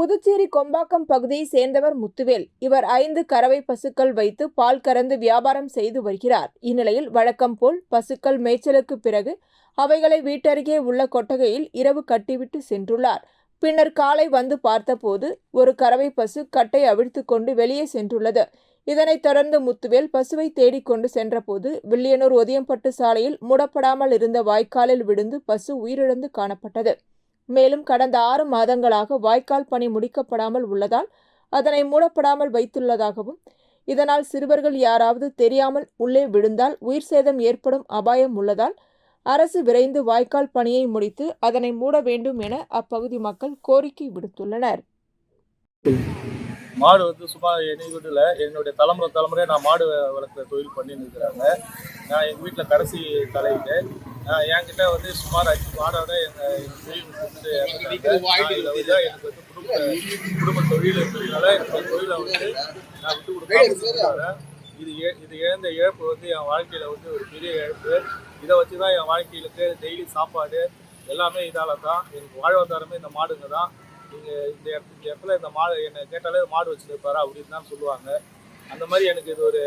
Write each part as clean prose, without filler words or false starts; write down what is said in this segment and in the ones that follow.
புதுச்சேரி கொம்பாக்கம் பகுதியை சேர்ந்தவர் முத்துவேல். இவர் 5 கறவை பசுக்கள் வைத்து பால் கறந்து வியாபாரம் செய்து வருகிறார். இந்நிலையில் வழக்கம் போல் பசுக்கள் மேய்ச்சலுக்கு பிறகு அவைகளை வீட்டருகே உள்ள கொட்டகையில் இரவு கட்டிவிட்டு சென்றுள்ளார். பின்னர் காலை வந்து பார்த்தபோது ஒரு கறவை பசு கட்டை அவிழ்த்து கொண்டு வெளியே சென்றுள்ளது. இதனைத் தொடர்ந்து முத்துவேல் பசுவை தேடிக்கொண்டு சென்றபோது வில்லியனூர் ஒதியம்பட்டு சாலையில் மூடப்படாமல் இருந்த வாய்க்காலில் விழுந்து பசு உயிரிழந்து காணப்பட்டது. மேலும் கடந்த 6 மாதங்களாக வாய்க்கால் பணி முடிக்கப்படாமல் உள்ளதால் அதனை மூடப்படாமல் வைத்துள்ளதாகவும், இதனால் சிறுவர்கள் யாராவது தெரியாமல் உள்ளே விழுந்தால் உயிர் சேதம் ஏற்படும் அபாயம் உள்ளதால் அரசு விரைந்து வாய்க்கால் பணியை முடித்து அதனை மூட வேண்டும் என அப்பகுதி மக்கள் கோரிக்கை விடுத்துள்ளனர். மாடு சுமார் வீட்டில் என்னுடைய தலைமுறை நான் மாடு வளர்க்குற தொழில் பண்ணின்னு இருக்கிறாங்க. நான் எங்கள் வீட்டில் கடைசி தலையிட்டு என்கிட்ட சுமார் 5 மாடோட எங்கள் தொழில் எனக்கு குடும்ப தொழில் இருக்கிறதுனால இந்த தொழிலை நான் விட்டு கொடுக்க இது இழந்த இழப்பு என் வாழ்க்கையில் ஒரு பெரிய இழப்பு. இதை வச்சு தான் என் வாழ்க்கையிலுக்கு டெய்லி சாப்பாடு எல்லாமே இதால் தான் எனக்கு வாழ்வாதாரமே இந்த மாடுங்க தான். நீங்கள் இந்த இடத்துல இந்த மாடு என்னை கேட்டாலே மாடு வச்சுருப்பாரா அப்படின்னு தான் சொல்லுவாங்க. அந்த மாதிரி எனக்கு இது ஒரு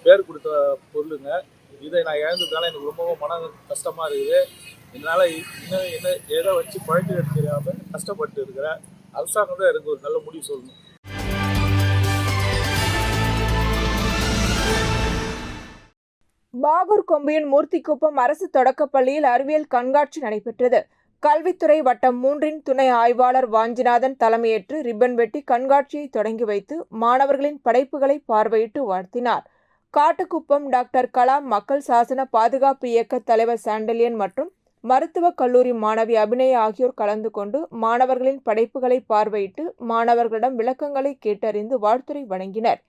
பேர் கொடுத்த பொருளுங்க. இதை நான் இழந்ததுனால எனக்கு ரொம்பவும் மன கஷ்டமாக இருக்குது. இதனால் இன்னும் என்ன எதை வச்சு பழக்க தெரியாமல் கஷ்டப்பட்டு இருக்கிறேன். அரசாங்கம் தான் எனக்கு ஒரு நல்ல முடிவு சொல்லணும். பாகூர் கொம்பியன் மூர்த்திக்குப்பம் அரசு தொடக்கப்பள்ளியில் அறிவியல் கண்காட்சி நடைபெற்றது. கல்வித்துறை வட்டம் 3 துணை ஆய்வாளர் வாஞ்சிநாதன் தலைமையேற்று ரிப்பன் வெட்டி கண்காட்சியை தொடங்கி வைத்து மாணவர்களின் படைப்புகளை பார்வையிட்டு வாழ்த்தினார். காட்டுக்குப்பம் டாக்டர் கலாம் மக்கள் சாசன பாதுகாப்பு இயக்க தலைவர் சாண்டலியன் மற்றும் மருத்துவக் கல்லூரி மாணவி அபிநயா ஆகியோர் கலந்து கொண்டு மாணவர்களின் படைப்புகளை பார்வையிட்டு மாணவர்களிடம் விளக்கங்களை கேட்டறிந்து வாழ்த்துரை வழங்கினர்.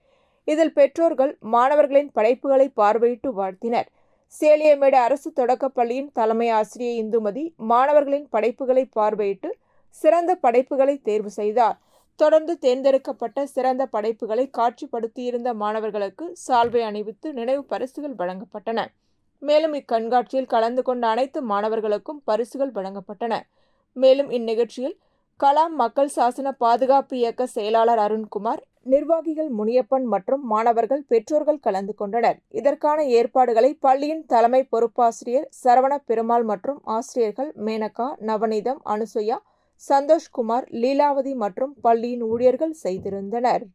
இதில் பெற்றோர்கள் மாணவர்களின் படைப்புகளை பார்வையிட்டு வாழ்த்தினர். சேலியமேடு அரசு தொடக்கப்பள்ளியின் தலைமை ஆசிரியை இந்துமதி மாணவர்களின் படைப்புகளை பார்வையிட்டு சிறந்த படைப்புகளை தேர்வு செய்தார். தொடர்ந்து தேர்ந்தெடுக்கப்பட்ட சிறந்த படைப்புகளை காட்சிப்படுத்தியிருந்த மாணவர்களுக்கு சால்வை அணிவித்து நினைவு பரிசுகள் வழங்கப்பட்டன. மேலும் இக்கண்காட்சியில் கலந்து கொண்ட அனைத்து மாணவர்களுக்கும் பரிசுகள் வழங்கப்பட்டன. மேலும் இந்நிகழ்ச்சியில் கலாம் மக்கள் சாசன பாதுகாப்பு இயக்க செயலாளர் அருண்குமார், நிர்வாகிகள் முனியப்பன் மற்றும் மாணவர்கள் பெற்றோர்கள் கலந்து கொண்டனர். இதற்கான ஏற்பாடுகளை பள்ளியின் தலைமை பொறுப்பாசிரியர் சரவண பெருமாள் மற்றும் ஆசிரியர்கள் மேனகா, நவநீதம், அனுசுயா, சந்தோஷ்குமார், லீலாவதி மற்றும் பள்ளியின் ஊழியர்கள் செய்திருந்தனர்.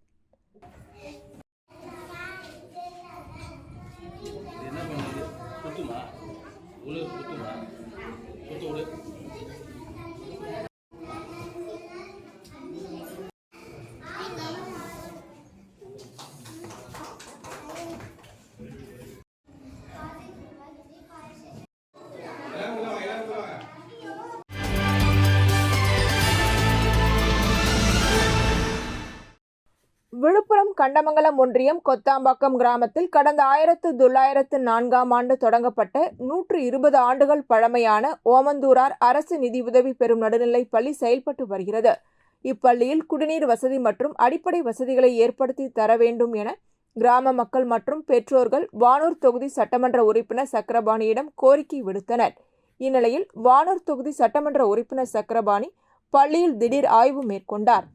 விழுப்புரம் கண்டமங்கலம் ஒன்றியம் கொத்தாம்பாக்கம் கிராமத்தில் கடந்த 1904ஆம் ஆண்டு தொடங்கப்பட்ட 120 ஆண்டுகள் பழமையான ஓமந்தூரார் அரசு நிதியுதவி பெறும் நடுநிலைப் பள்ளி செயல்பட்டு வருகிறது. இப்பள்ளியில் குடிநீர் வசதி மற்றும் அடிப்படை வசதிகளை ஏற்படுத்தி தர வேண்டும் என கிராம மக்கள் மற்றும் பெற்றோர்கள் வானூர் தொகுதி சட்டமன்ற உறுப்பினர் சக்கரபாணியிடம் கோரிக்கை விடுத்தனர். இந்நிலையில் வானூர் தொகுதி சட்டமன்ற உறுப்பினர் சக்கரபாணி பள்ளியில் திடீர் ஆய்வு மேற்கொண்டார்.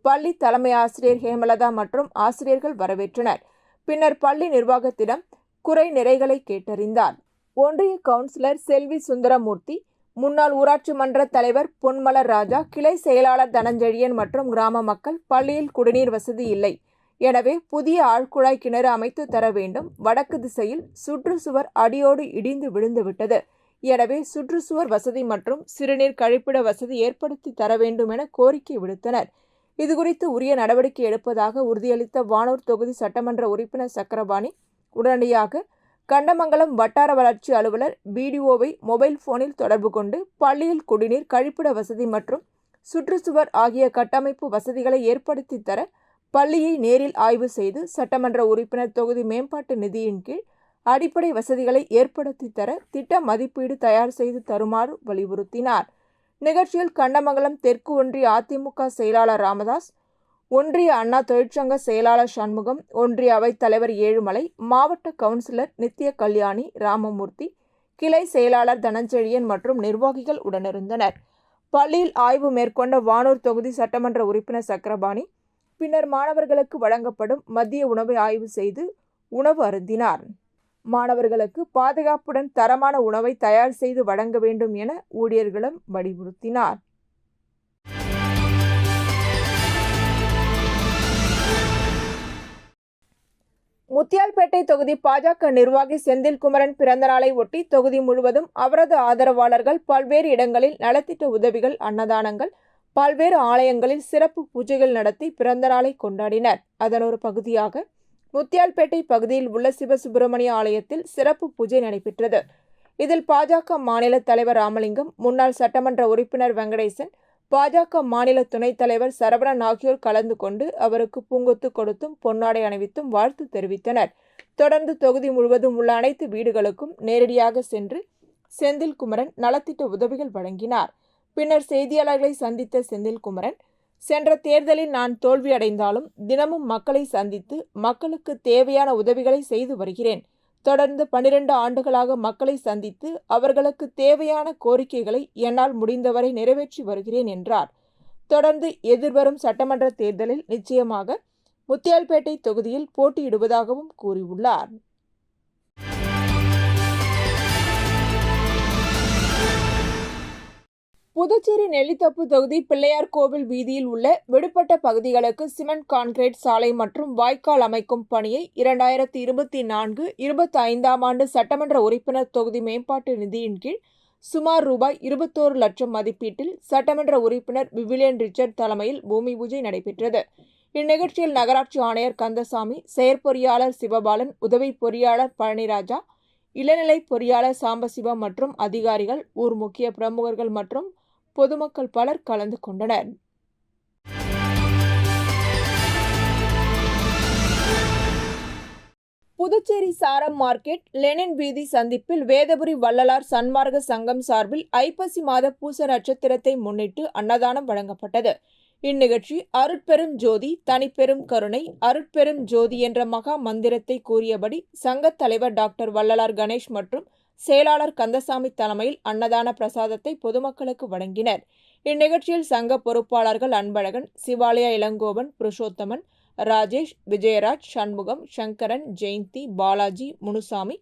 பள்ளி தலைமை ஆசிரியர் ஹேமலதா மற்றும் ஆசிரியர்கள் வரவேற்றனர். பின்னர் பள்ளி நிர்வாகத்திடம் குறை நிறைகளை கேட்டறிந்தார். ஒன்றிய கவுன்சிலர் செல்வி சுந்தரமூர்த்தி, முன்னாள் ஊராட்சி மன்ற தலைவர் பொன்மலர் ராஜா, கிளை செயலாளர் தனஞ்செழியன் மற்றும் கிராம மக்கள் பள்ளியில் குடிநீர் வசதி இல்லை, எனவே புதிய ஆழ்குழாய் கிணறு அமைத்து தர வேண்டும், வடக்கு திசையில் சுற்றுச்சுவர் அடியோடு இடிந்து விழுந்துவிட்டது, எனவே சுற்றுச்சுவர் வசதி மற்றும் சிறுநீர் கழிப்பிட வசதி ஏற்படுத்தி தர வேண்டும் என கோரிக்கை விடுத்தனர். இதுகுறித்து உரிய நடவடிக்கை எடுப்பதாக உறுதியளித்த வானூர் தொகுதி சட்டமன்ற உறுப்பினர் சக்கரபாணி உடனடியாக கண்டமங்கலம் வட்டார வளர்ச்சி அலுவலர் பிடிஓவை மொபைல் போனில் தொடர்பு கொண்டு பள்ளியில் குடிநீர், கழிப்பிட வசதி மற்றும் சுற்றுச்சுவர் ஆகிய கட்டமைப்பு வசதிகளை ஏற்படுத்தி தர பள்ளியை நேரில் ஆய்வு செய்து சட்டமன்ற உறுப்பினர் தொகுதி மேம்பாட்டு நிதியின் கீழ் அடிப்படை வசதிகளை ஏற்படுத்தி தர திட்ட மதிப்பீடு தயார் செய்து தருமாறு வலியுறுத்தினார். நிகழ்ச்சியில் கண்டமங்கலம் தெற்கு ஒன்றிய அதிமுக செயலாளர் ராமதாஸ், ஒன்றிய அண்ணா தொழிற்சங்க செயலாளர் சண்முகம், ஒன்றிய அவைத் தலைவர் ஏழுமலை, மாவட்ட கவுன்சிலர் நித்ய கல்யாணி, ராமமூர்த்தி, கிளை செயலாளர் தனஞ்செழியன் மற்றும் நிர்வாகிகள் உடனிருந்தனர். பள்ளியில் ஆய்வு மேற்கொண்ட வானூர் தொகுதி சட்டமன்ற உறுப்பினர் சக்கரபாணி பின்னர் மாணவர்களுக்கு வழங்கப்படும் மதிய உணவை ஆய்வு செய்து உணவு அருந்தினார். மாணவர்களுக்கு பாதுகாப்புடன் தரமான உணவை தயார் செய்து வழங்க வேண்டும் என ஊழியர்களிடம் வலியுறுத்தினார். முத்தியால்பேட்டை தொகுதி பாஜக நிர்வாகி செந்தில்குமரன் பிறந்தநாளை ஒட்டி தொகுதி முழுவதும் அவரது ஆதரவாளர்கள் பல்வேறு இடங்களில் நலத்திட்ட உதவிகள், அன்னதானங்கள், பல்வேறு ஆலயங்களில் சிறப்பு பூஜைகள் நடத்தி பிறந்தநாளை கொண்டாடினர். அதன் ஒரு பகுதியாக முத்தியால்பேட்டை பகுதியில் உள்ள சிவசுப்பிரமணிய ஆலயத்தில் சிறப்பு பூஜை நடைபெற்றது. இதில் பாஜக மாநில தலைவர் ராமலிங்கம், முன்னாள் சட்டமன்ற உறுப்பினர் வெங்கடேசன், பாஜக மாநில துணைத் தலைவர் சரவணன் ஆகியோர் கலந்து கொண்டு அவருக்கு பூங்கொத்து கொடுத்தும் பொன்னாடை அணிவித்தும் வாழ்த்து தெரிவித்தனர். தொடர்ந்து தொகுதி முழுவதும் உள்ள அனைத்து வீடுகளுக்கும் நேரடியாக சென்று செந்தில்குமரன் நலத்திட்ட உதவிகள் வழங்கினார். பின்னர் செய்தியாளர்களை சந்தித்த செந்தில்குமரன், சென்ற தேர்தலில் நான் தோல்வியடைந்தாலும் தினமும் மக்களை சந்தித்து மக்களுக்கு தேவையான உதவிகளை செய்து வருகிறேன். தொடர்ந்து 12 ஆண்டுகளாக மக்களை சந்தித்து அவர்களுக்கு தேவையான கோரிக்கைகளை என்னால் முடிந்தவரை நிறைவேற்றி வருகிறேன் என்றார். தொடர்ந்து எதிர்வரும் சட்டமன்ற தேர்தலில் நிச்சயமாக முத்தியால்பேட்டை தொகுதியில் போட்டியிடுவதாகவும் கூறியுள்ளார். புதுச்சேரி நெல்லித்தோப்பு தொகுதி பிள்ளையார் கோவில் வீதியில் உள்ள விடுபட்ட பகுதிகளுக்கு சிமெண்ட் கான்கிரீட் சாலை மற்றும் வாய்க்கால் அமைக்கும் பணியை 2024-25 ஆண்டு சட்டமன்ற உறுப்பினர் தொகுதி மேம்பாட்டு நிதியின் கீழ் சுமார் ரூபாய் 21 லட்சம் மதிப்பீட்டில் சட்டமன்ற உறுப்பினர் விவிலியன் ரிச்சர்ட் தலைமையில் பூமி பூஜை நடைபெற்றது. இந்நிகழ்ச்சியில் நகராட்சி ஆணையர் கந்தசாமி, செயற்பொறியாளர் சிவபாலன், உதவி பொறியாளர் பழனிராஜா, இளநிலை பொறியாளர் சாம்பசிவம் மற்றும் அதிகாரிகள், ஊர் முக்கிய பிரமுகர்கள் மற்றும் பொதுமக்கள் பலர் கலந்து கொண்டனர். புதுச்சேரி சாரம் மார்க்கெட் லெனின் வீதி சந்திப்பில் வேதபுரி வள்ளலார் சன்மார்க்க சங்கம் சார்பில் ஐப்பசி மாத பூச நட்சத்திரத்தை முன்னிட்டு அன்னதானம் வழங்கப்பட்டது. இந்நிகழ்ச்சி அருட்பெரும் ஜோதி, தனிப்பெரும் கருணை, அருட்பெரும் ஜோதி என்ற மகா மந்திரத்தை கூறியபடி சங்கத் தலைவர் டாக்டர் வள்ளலார் கணேஷ் மற்றும் செயலாளர் கந்தசாமி தலைமையில் அன்னதான பிரசாதத்தை பொதுமக்களுக்கு வழங்கினர். இந்நிகழ்ச்சியில் சங்க பொறுப்பாளர்கள் அன்பழகன், சிவாலயா இளங்கோவன், புருஷோத்தமன், ராஜேஷ், விஜயராஜ், சண்முகம், சங்கரன், ஜெயந்தி, பாலாஜி, முனுசாமி,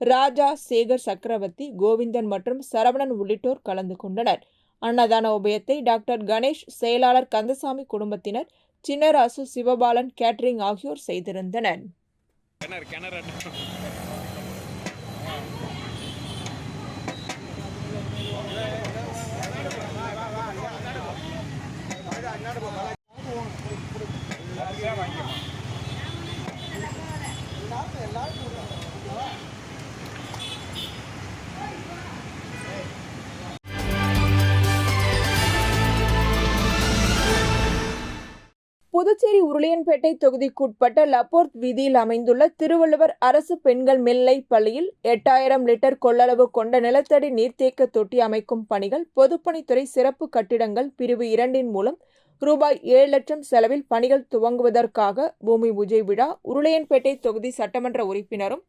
ராஜா, சேகர், சக்கரவர்த்தி, கோவிந்தன் மற்றும் சரவணன் உள்ளிட்டோர் கலந்து கொண்டனர். அன்னதான உபயத்தை டாக்டர் கணேஷ், செயலாளர் கந்தசாமி குடும்பத்தினர், சின்னராசு, சிவபாலன் கேட்டரிங் ஆகியோர் செய்திருந்தனர். புதுச்சேரி உருளையன்பேட்டை தொகுதிக்குட்பட்ட லப்போர்த் வீதியில் அமைந்துள்ள திருவள்ளுவர் அரசு பெண்கள் மேல்நிலைப் பள்ளியில் 8000 லிட்டர் கொள்ளளவு கொண்ட நிலத்தடி நீர்த்தேக்க தொட்டி அமைக்கும் பணிகள் பொதுப்பணித்துறை சிறப்பு கட்டிடங்கள் பிரிவு 2 மூலம் ரூபாய் 7 லட்சம் செலவில் பணிகள் துவங்குவதற்காக பூமி பூஜை விழா உருளையன்பேட்டை தொகுதி சட்டமன்ற உறுப்பினரும்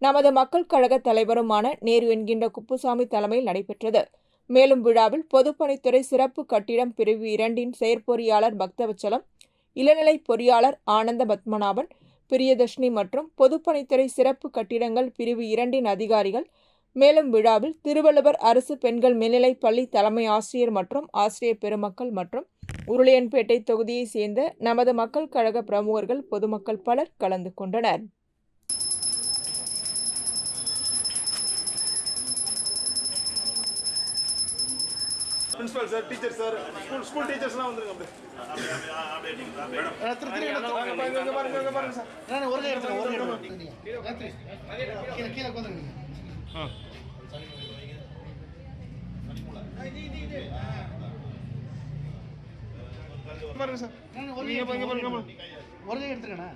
நமது மக்கள் கழக தலைவருமான நேரு என்கின்ற குப்புசாமி தலைமையில் நடைபெற்றது. மேலும் விழாவில் பொதுப்பணித்துறை சிறப்பு கட்டிடம் பிரிவு 2 செயற்பொறியாளர் பக்தவச்சலம், இளநிலை பொறியாளர் ஆனந்த பத்மநாபன், பிரியதர்ஷினி மற்றும் பொதுப்பணித்துறை சிறப்பு கட்டிடங்கள் பிரிவு 2 அதிகாரிகள். மேலும் விழாவில் திருவள்ளுவர் அரசு பெண்கள் மேல்நிலைப் பள்ளி தலைமை ஆசிரியர் மற்றும் ஆசிரியர் பெருமக்கள் மற்றும் உருளையன்பேட்டை தொகுதியைச் சேர்ந்த நமது மக்கள் கழக பிரமுகர்கள், பொதுமக்கள் பலர் கலந்து கொண்டனர். Principal sir, teacher sir, school டீச்சர்ஸ்லாம் வந்துருங்க. பாருங்க சார், ஒரே எடுத்துக்கண்ணா.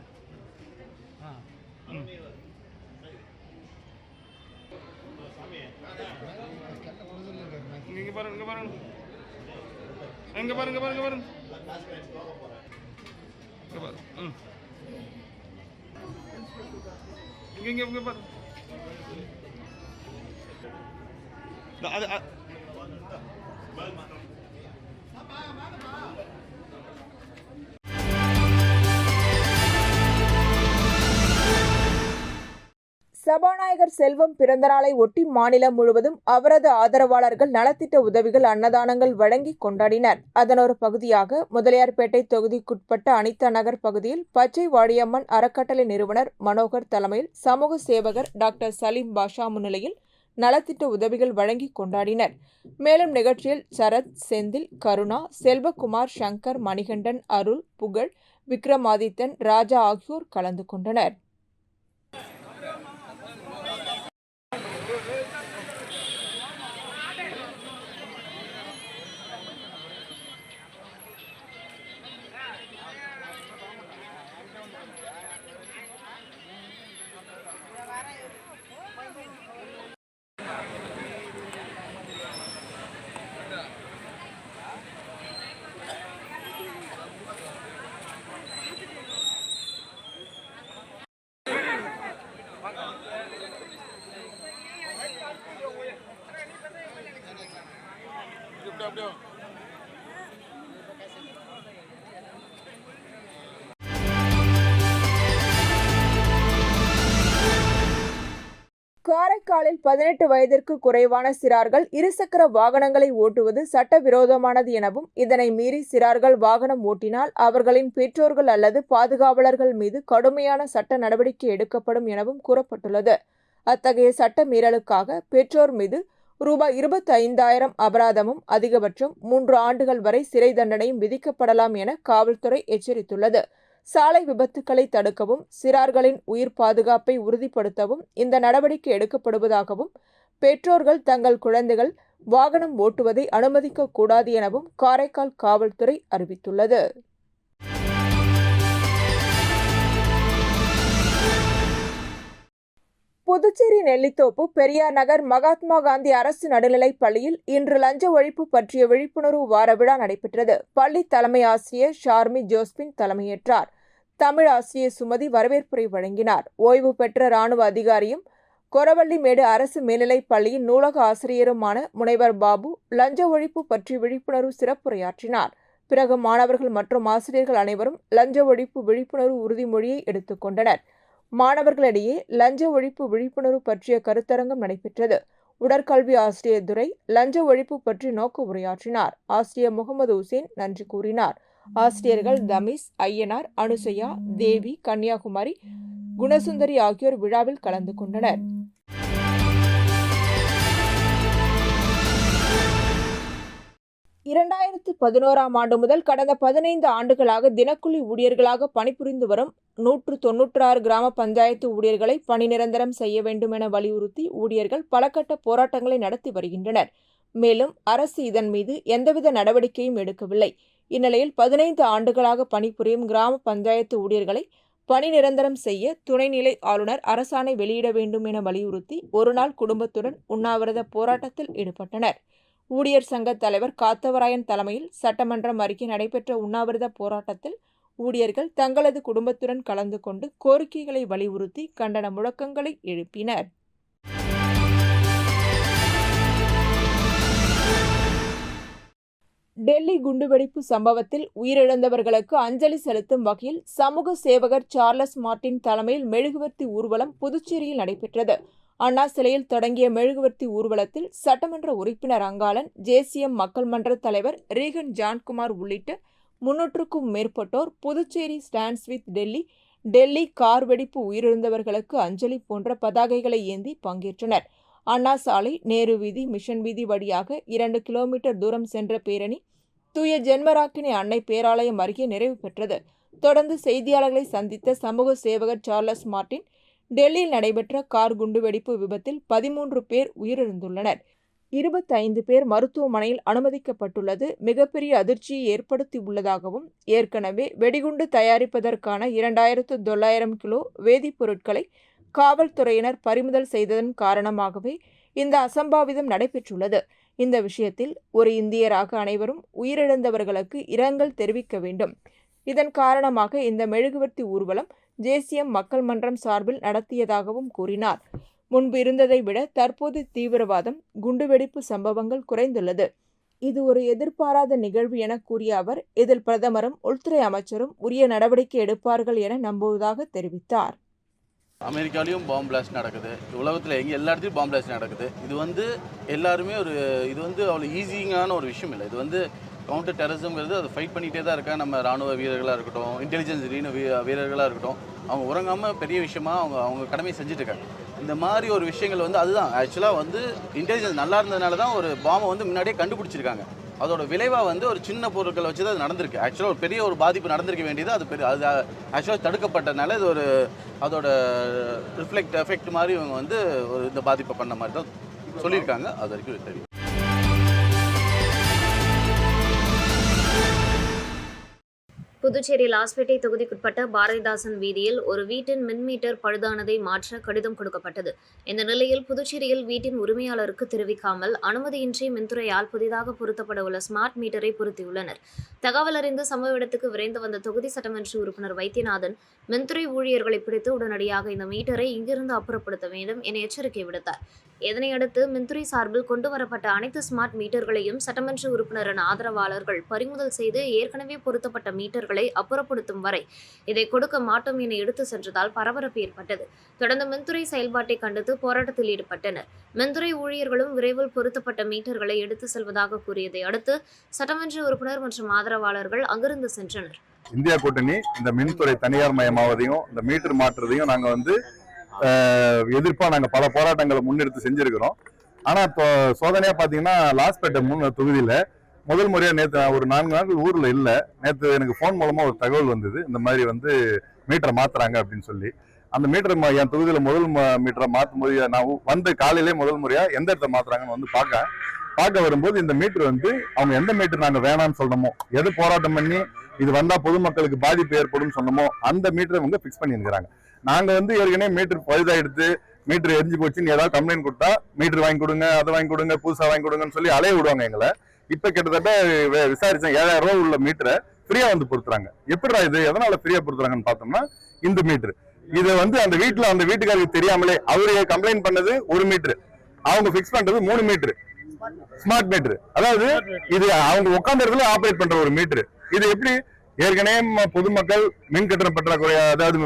இங்க பாருங்க, இங்க பாருங்க, இங்க பாருங்க, பாருங்க பாருங்க, இங்க பாருங்க, இங்க இங்க பாருங்க. அது சபாநாயகர் செல்வம் பிறந்தநாளை ஒட்டி மாநிலம் முழுவதும் அவரது ஆதரவாளர்கள் நலத்திட்ட உதவிகள் அன்னதானங்கள் வழங்கி கொண்டாடினர். அதன் ஒரு பகுதியாக முதலியார்பேட்டை தொகுதிக்குட்பட்ட அனிதா நகர் பகுதியில் பச்சை வாடியம்மன் அறக்கட்டளை நிறுவனர் மனோகர் தலைமையில் சமூக சேவகர் டாக்டர் சலீம் பாஷா முன்னிலையில் நலத்திட்ட உதவிகள் வழங்கி கொண்டாடினர். மேலும் நிகழ்ச்சியில் சரத், செந்தில், கருணா, செல்வகுமார், சங்கர், மணிகண்டன், அருள், புகழ், விக்ரமாதித்தன், ராஜா ஆகியோர் கலந்து கொண்டனர். காரைக்காலில் 18 வயதிற்கு குறைவான சிறார்கள் இருசக்கர வாகனங்களை ஓட்டுவது சட்டவிரோதமானது எனவும், இதனை மீறி சிறார்கள் வாகனம் ஓட்டினால் அவர்களின் பெற்றோர்கள் அல்லது பாதுகாவலர்கள் மீது கடுமையான சட்ட நடவடிக்கை எடுக்கப்படும் எனவும் கூறப்பட்டுள்ளது. அத்தகைய சட்ட மீறலுக்காக பெற்றோர் மீது ரூபாய் 25,000 அபராதமும் அதிகபட்சம் 3 ஆண்டுகள் வரை சிறை தண்டனையும் விதிக்கப்படலாம் என காவல்துறை எச்சரித்துள்ளது. சாலை விபத்துக்களை தடுக்கவும் சிறார்களின் உயிர் பாதுகாப்பை உறுதிப்படுத்தவும் இந்த நடவடிக்கை எடுக்கப்படுவதாகவும், பெற்றோர்கள் தங்கள் குழந்தைகள் வாகனம் ஓட்டுவதை அனுமதிக்க கூடாது எனவும் காரைக்கால் காவல்துறை அறிவித்துள்ளது. புதுச்சேரி நெல்லித்தோப்பு பெரியார் நகர் மகாத்மா காந்தி அரசு நடுநிலைப் பள்ளியில் இன்று லஞ்ச ஒழிப்பு பற்றிய விழிப்புணர்வு வார விழா நடைபெற்றது. பள்ளி தலைமை ஆசிரியர் ஷார்மி ஜோஸ்பின் தலைமையேற்றார். தமிழ் ஆசிரியர் சுமதி வரவேற்புரை வழங்கினார். ஓய்வு பெற்ற இராணுவ அதிகாரியும் கொரவள்ளிமேடு அரசு மேல்நிலைப் பள்ளியின் நூலக ஆசிரியருமான முனைவர் பாபு லஞ்ச ஒழிப்பு பற்றி விழிப்புணர்வு சிறப்புரையாற்றினார். பிறகு மாணவர்கள் மற்றும் ஆசிரியர்கள் அனைவரும் லஞ்ச ஒழிப்பு விழிப்புணர்வு உறுதிமொழியை எடுத்துக் கொண்டனர். மாணவர்களிடையே லஞ்ச ஒழிப்பு விழிப்புணர்வு பற்றிய கருத்தரங்கம் நடைபெற்றது. உடற்கல்வி ஆசிரியர் துரை லஞ்ச ஒழிப்பு பற்றி நோக்க உரையாற்றினார். ஆசிரியர் முகமது உசேன் நன்றி கூறினார். ஆசிரியர்கள் தமிஸ், ஐயனார், அனுசையா, தேவி, கன்னியாகுமரி, குணசுந்தரி ஆகியோர் விழாவில் கலந்து கொண்டனர். இரண்டாயிரத்து 11ஆம் ஆண்டு முதல் கடந்த 15 ஆண்டுகளாக தினக்கூலி ஊழியர்களாக பணிபுரிந்து வரும் 196 கிராம பஞ்சாயத்து ஊழியர்களை பணி நிரந்தரம் செய்ய வேண்டும் என வலியுறுத்தி ஊழியர்கள் பலகட்ட போராட்டங்களை நடத்தி வருகின்றனர். மேலும் அரசு இதன் மீது எந்தவித நடவடிக்கையும் எடுக்கவில்லை. இந்நிலையில் 15 ஆண்டுகளாக பணிபுரியும் கிராம பஞ்சாயத்து ஊழியர்களை பணி நிரந்தரம் செய்ய துணைநிலை ஆளுநர் அரசாணை வெளியிட வேண்டும் என வலியுறுத்தி ஒருநாள் குடும்பத்துடன் உண்ணாவிரத போராட்டத்தில் ஈடுபட்டனர். ஊழியர் சங்க தலைவர் காத்தவராயன் தலைமையில் சட்டமன்றம் அருகே நடைபெற்ற உண்ணாவிரத போராட்டத்தில் ஊழியர்கள் தங்களது குடும்பத்துடன் கலந்து கொண்டு கோரிக்கைகளை வலியுறுத்தி கண்டன முழக்கங்களை எழுப்பினர். டெல்லி குண்டுவெடிப்பு சம்பவத்தில் உயிரிழந்தவர்களுக்கு அஞ்சலி செலுத்தும் வகையில் சமூக சேவகர் சார்லஸ் மார்டின் தலைமையில் மெழுகுவர்த்தி ஊர்வலம் புதுச்சேரியில் நடைபெற்றது. அண்ணா சிலையில் தொடங்கிய மெழுகுவர்த்தி ஊர்வலத்தில் சட்டமன்ற உறுப்பினர் அங்காளன், ஜேசிஎம் மக்கள் மன்ற தலைவர் ரீகன் ஜான்குமார் உள்ளிட்ட 300க்கும் மேற்பட்டோர் Puducherry stands with Delhi car வெடிப்பு உயிரிழந்தவர்களுக்கு அஞ்சலி போன்ற பதாகைகளை ஏந்தி பங்கேற்றனர். அண்ணா சாலை, நேரு வீதி, மிஷன் வீதி வழியாக 2 கிலோமீட்டர் தூரம் சென்ற பேரணி தூய ஜென்மராக்கினி அன்னை பேராலயம் அருகே நிறைவு பெற்றது. தொடர்ந்து செய்தியாளர்களை சந்தித்த சமூக சேவகர் சார்லஸ் மார்டின், டெல்லியில் நடைபெற்ற கார் குண்டுவெடிப்பு விபத்தில் 13 பேர் உயிரிழந்துள்ளனர். 25 பேர் மருத்துவமனையில் அனுமதிக்கப்பட்டுள்ளது மிகப்பெரிய அதிர்ச்சியை ஏற்படுத்தியுள்ளதாகவும், ஏற்கனவே வெடிகுண்டு தயாரிப்பதற்கான 2900 கிலோ வேதிப்பொருட்களை காவல்துறையினர் பறிமுதல் செய்ததன் காரணமாகவே இந்த அசம்பாவிதம் நடைபெற்றுள்ளது. இந்த விஷயத்தில் ஒரு இந்தியராக அனைவரும் உயிரிழந்தவர்களுக்கு இரங்கல் தெரிவிக்க வேண்டும். இதன் காரணமாக இந்த மெழுகுவர்த்தி ஊர்வலம் ஜேசிஎம் மக்கள் மன்றம் சார்பில் நடத்தியதாகவும் கூறினார். முன்பு இருந்ததை விட தற்போது தீவிரவாதம், குண்டுவெடிப்பு சம்பவங்கள் குறைந்துள்ளது. இது ஒரு எதிர்பாராத நிகழ்வு என கூறிய அவர், இதில் பிரதமரும் உள்துறை அமைச்சரும் உரிய நடவடிக்கை எடுப்பார்கள் என நம்புவதாக தெரிவித்தார். அமெரிக்காலையும் பாம்பு பிளாஸ்ட் நடக்குது, உலகத்தில் எல்லா இடத்துலையும் பாம்பு பிளாஸ்ட் நடக்குது. இது எல்லாருமே இது அவ்வளோ ஈஸியான ஒரு விஷயம் இல்லை. இது கவுண்டர் டெரரிசம்ங்கிறது அதை ஃபைட் பண்ணிகிட்டே தான் இருக்காங்க. நம்ம ராணுவ வீரர்களாக இருக்கட்டும், இன்டெலிஜென்ஸ் வீரர்களாக இருக்கட்டும், அவங்க உறங்காமல் பெரிய விஷயமா அவங்க கடமையை செஞ்சுட்டு இருக்காங்க. இந்த மாதிரி ஒரு விஷயங்கள் அதுதான் ஆக்சுவலாக இன்டெலிஜென்ஸ் நல்லா இருந்ததுனால தான் ஒரு பாம்பை முன்னாடியே கண்டுபிடிச்சிருக்காங்க. அதோட விளைவாக ஒரு சின்ன பொருட்களை வச்சு தான் அது நடந்திருக்கு. ஆக்சுவலாக ஒரு பெரிய ஒரு பாதிப்பு நடந்திருக்க வேண்டியது அது ஆக்சுவலாக தடுக்கப்பட்டனால இது அதோட எஃபெக்ட் மாதிரி இவங்க ஒரு இந்த பாதிப்பை பண்ண மாதிரி தான் சொல்லியிருக்காங்க. அது வரைக்கும் தெரியும். புதுச்சேரி லாஸ்பேட்டை தொகுதிக்குட்பட்ட பாரதிதாசன் வீதியில் ஒரு வீட்டின் மின்மீட்டர் பழுதானதை மாற்ற கடிதம் கொடுக்கப்பட்டது. இந்த நிலையில் புதுச்சேரியில் வீட்டின் உரிமையாளருக்கு தெரிவிக்காமல் அனுமதியின்றி மின்துறையால் புதிதாக பொருத்தப்பட உள்ள ஸ்மார்ட் மீட்டரை பொருத்தியுள்ளனர். தகவல் அறிந்து சம்பவ இடத்துக்கு விரைந்து வந்த தொகுதி சட்டமன்ற உறுப்பினர் வைத்தியநாதன் மின்துறை ஊழியர்களை பிடித்து உடனடியாக இந்த மீட்டரை இங்கிருந்து அப்புறப்படுத்த வேண்டும் என எச்சரிக்கை விடுத்தார். இதனையடுத்து மின்துறை சார்பில் கொண்டுவரப்பட்ட அனைத்து ஸ்மார்ட் மீட்டர்களையும் சட்டமன்ற உறுப்பினரின் ஆதரவாளர்கள் பறிமுதல் செய்து ஏற்கனவே பொருத்தப்பட்ட மீட்டர்களை அப்புறப்படுத்தும் வரை இதை கொடுக்க மாட்டோம் என எடுத்து சென்றதால் பரபரப்பு ஏற்பட்டது. தொடர்ந்து மின்துறை செயல்பாட்டை கண்டித்து போராட்டத்தில் ஈடுபட்டனர். மின்துறை ஊழியர்களும் விரைவில் பொருத்தப்பட்ட மீட்டர்களை எடுத்து செல்வதாக கூறியதை அடுத்து சட்டமன்ற உறுப்பினர் மற்றும் ஆதரவாளர்கள் அங்கிருந்து சென்றனர். இந்தியா கூட்டணி இந்த மின்துறை தனியார் மயமாவதையும் இந்த மீட்டர் மாற்றுறதையும் நாங்க எதிர்ப்பா நாங்க பல போராட்டங்களை முன்னெடுத்து செஞ்சிருக்கிறோம். ஆனா இப்போ சோதனையா பாத்தீங்கன்னா லாஸ்பேட்டை தொகுதியில முதல் முறையா நேற்று ஒரு 4 நாட்கள் ஊர்ல இல்ல. நேற்று எனக்கு போன் மூலமா ஒரு தகவல் வந்தது, இந்த மாதிரி மீட்டரை மாத்துறாங்க அப்படின்னு சொல்லி. அந்த மீட்டர் என் தொகுதியில முதல் மீட்டரை மாற்றும் போது நான் காலையிலே முதல் முறையா எந்த இடத்த மாத்துறாங்கன்னு பார்க்க வரும்போது இந்த மீட்டர் அவங்க எந்த மீட்டர் நாங்க வேணாம்னு சொன்னோமோ, எது போராட்டம் பண்ணி இது வந்தா பொதுமக்களுக்கு பாதிப்பு ஏற்படும் சொன்னோமோ அந்த மீட்டரை ஃபிக்ஸ் பண்ணிருக்கிறாங்க. நாங்க ஏற்கனவே மீட்டர் பழுதாயிடுத்து, மீட்டர் எரிஞ்சு போச்சுன்னு ஏதாவது கம்ப்ளைண்ட் கொடுத்தா மீட்டர் வாங்கி கொடுங்க, அதை வாங்கி கொடுங்க, புதுசா வாங்கி கொடுங்கன்னு சொல்லி அலைய விடுவாங்க எங்களை. இப்ப கிட்டத்தட்ட விசாரிச்சேன், 7000 ரூபாய் உள்ள மீட்டரை ஃப்ரீயா பொருத்துறாங்க. எப்படிடா இது, எதனால ஃப்ரீயா பொருத்துறாங்கன்னு பார்த்தோம்னா இந்த மீட்டர் இது அந்த வீட்டுக்காரருக்கு தெரியாமலே அவரு கம்ப்ளைண்ட் பண்ணது ஒரு மீட்டர், அவங்க ஃபிக்ஸ் பண்றது 3 மீட்டர் ஸ்மார்ட் மீட்டர். அதாவது இது அவங்க உட்கார்ந்த இடத்துல ஆபரேட் பண்ற ஒரு மீட்டர். இது எப்படி ஏற்கனவே பொதுமக்கள் மின் கட்டணம் பற்றாக்குறை, அதாவது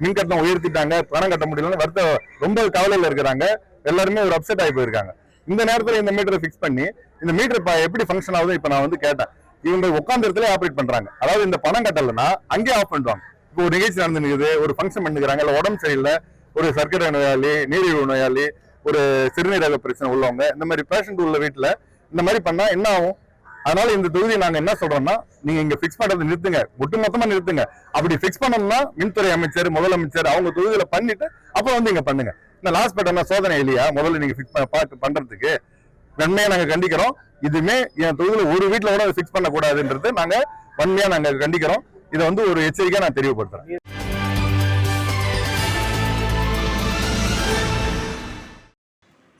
மின் கட்டணம் உயர்த்திட்டாங்க, பணம் கட்ட முடியலன்னு ரொம்ப கவலையில இருக்கிறாங்க. எல்லாருமே ஒரு அப்செட் ஆகி போயிருக்காங்க. இந்த நேரத்துல இந்த மீட்டரை ஃபிக்ஸ் பண்ணி இந்த மீட்டர் எப்படி ஃபங்க்ஷன் ஆகுது இப்ப நான் கேட்டேன். இவங்க உட்கார்ந்த இடத்துல ஆபரேட் பண்றாங்க. அதாவது இந்த பணம் கட்டலைன்னா அங்கேயே ஆஃப் பண்ணுவாங்க. இப்போ ஒரு நிகழ்ச்சி நடந்துருக்குது, ஒரு ஃபங்க்ஷன் பண்ணிக்கிறாங்க, இல்ல உடம்பு சரியில்லை, ஒரு சர்க்கரை நோயாளி, நீரிழிவு நோயாளி, ஒரு சிறுநீரக பிரச்சனை உள்ளவங்க, இந்த மாதிரி பேஷண்ட் உள்ள வீட்டுல இந்த மாதிரி பண்ணா என்ன ஆகும்? அதனால இந்த தொகுதியை நாங்க என்ன சொல்றோம்னா, நீங்க இங்க பிக்ஸ் பண்றது நிறுத்துங்க, ஒட்டுமொத்தமா நிறுத்துங்க. அப்படி பிக்ஸ் பண்ணோம்னா மின்துறை அமைச்சர், முதலமைச்சர் அவங்க தொகுதியில பண்ணிட்டு அப்புறம் இங்க பண்ணுங்க. இந்த லாஸ்பேட்டை சோதனை இல்லையா முதல்ல நீங்க பிக்ஸ் பண்றதுக்கு நன்மையா நாங்க கண்டிக்கிறோம். இதுமே என் தொகுதியில ஒரு வீட்டுல கூட பிக்ஸ் பண்ண கூடாதுன்றது நாங்க வன்மையா நாங்க கண்டிக்கிறோம். இதை ஒரு எச்சரிக்கையா நான் தெரியப்படுத்துறேன்.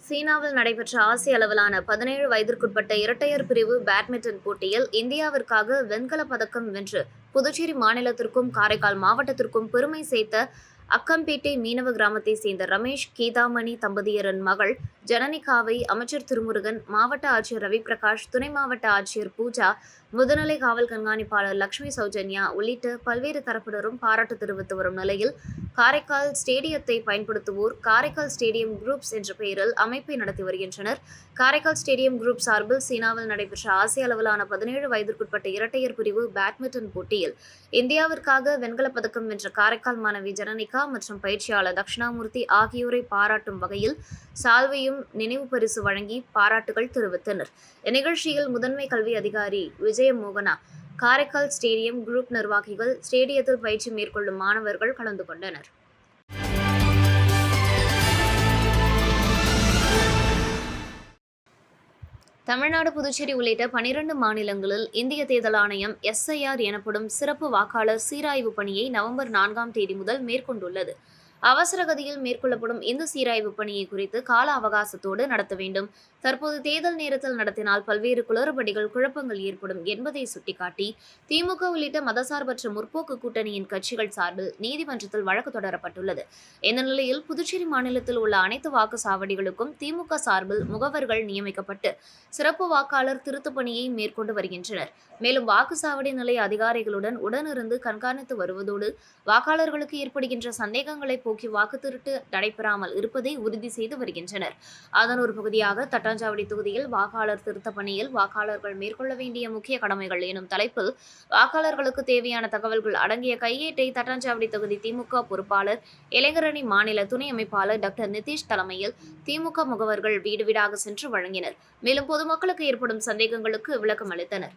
சீனாவில் நடைபெற்ற ஆசிய அளவிலான 17 வயதிற்குட்பட்ட இரட்டையர் பிரிவு பேட்மிண்டன் போட்டியில் இந்தியாவிற்காக வெண்கலப் பதக்கம் வென்று புதுச்சேரி மாநிலத்திற்கும் காரைக்கால் மாவட்டத்திற்கும் பெருமை சேர்த்த அக்கம்பேட்டை மீனவ கிராமத்தை சேர்ந்த ரமேஷ் கீதாமணி தம்பதியரின் மகள் ஜனனிகாவை அமைச்சர் திருமுருகன், மாவட்ட ஆட்சியர் ரவி பிரகாஷ், துணை மாவட்ட ஆட்சியர் பூஜா, முதுநிலை காவல் கண்காணிப்பாளர் லட்சுமி சௌஜன்யா உள்ளிட்ட பல்வேறு தரப்பினரும் பாராட்டு தெரிவித்து வரும் நிலையில் காரைக்கால் ஸ்டேடியத்தை பயன்படுத்துவோர் காரைக்கால் ஸ்டேடியம் குரூப்ஸ் என்ற பெயரில் அமைப்பை நடத்தி வருகின்றனர். காரைக்கால் ஸ்டேடியம் குரூப் சார்பில் சீனாவில் நடைபெற்ற ஆசிய அளவிலான 17 வயதிற்குட்பட்ட இரட்டையர் பிரிவு பேட்மிண்டன் போட்டியில் இந்தியாவிற்காக வெண்கலப் பதக்கம் வென்ற காரைக்கால் மாணவி ஜனனிகா மற்றும் பயிற்சியாளர் தட்சிணாமூர்த்தி ஆகியோரை பாராட்டும் வகையில் சால்வையும் நினைவு பரிசு வழங்கி பாராட்டுகள் தெரிவித்தனர். இந்நிகழ்ச்சியில் முதன்மை கல்வி அதிகாரி விஜயமோகனா, காரைக்கால் ஸ்டேடியம் குரூப் நிர்வாகிகள், ஸ்டேடியத்தில் பயிற்சி மேற்கொள்ளும் மாணவர்கள் கலந்து கொண்டனர். தமிழ்நாடு, புதுச்சேரி உள்ளிட்ட 12 மாநிலங்களில் இந்திய தேர்தல் ஆணையம் SIR எனப்படும் சிறப்பு வாக்காளர் சீராய்வு பணியை நவம்பர் 4ஆம் தேதி முதல் மேற்கொண்டுள்ளது. அவசரகதியில் மேற்கொள்ளப்படும் இந்த சீராய்வு பணியை குறித்து கால அவகாசத்தோடு நடத்த வேண்டும். தற்போது தேர்தல் நேரத்தில் நடத்தினால் பல்வேறு குளறுபடிகள், குழப்பங்கள் ஏற்படும் என்பதை சுட்டிக்காட்டி திமுக உள்ளிட்ட மதசார்பற்ற முற்போக்கு கூட்டணியின் கட்சிகள் சார்பில் நீதிமன்றத்தில் வழக்கு தொடரப்பட்டுள்ளது. இந்த நிலையில் புதுச்சேரி மாநிலத்தில் உள்ள அனைத்து வாக்குச்சாவடிகளுக்கும் திமுக சார்பில் முகவர்கள் நியமிக்கப்பட்டு சிறப்பு வாக்காளர் திருத்தப் பணியை மேற்கொண்டு வருகின்றனர். மேலும் வாக்குச்சாவடி நிலைய அதிகாரிகளுடன் உடனிருந்து கண்காணித்து வருவதோடு வாக்காளர்களுக்கு ஏற்படுகின்ற சந்தேகங்களை போக்கி வாக்கு திருட்டு நடைபெறாமல் இருப்பதை உறுதி செய்து வருகின்றனர். அதன் ஒரு பகுதியாக தட்டாஞ்சாவடி தொகுதியில் வாக்காளர் திருத்தப் பணியில் வாக்காளர்கள் மேற்கொள்ள வேண்டிய முக்கிய கடமைகள் எனும் தலைப்பில் வாக்காளர்களுக்கு தேவையான தகவல்கள் அடங்கிய கையேட்டை தட்டாஞ்சாவடி தொகுதி திமுக பொறுப்பாளர், இளைஞரணி மாநில துணை அமைப்பாளர் டாக்டர் நிதிஷ் தலைமையில் திமுக முகவர்கள் வீடு வீடாக சென்று வழங்கினர். மேலும் பொதுமக்களுக்கு ஏற்படும் சந்தேகங்களுக்கு விளக்கம் அளித்தனர்.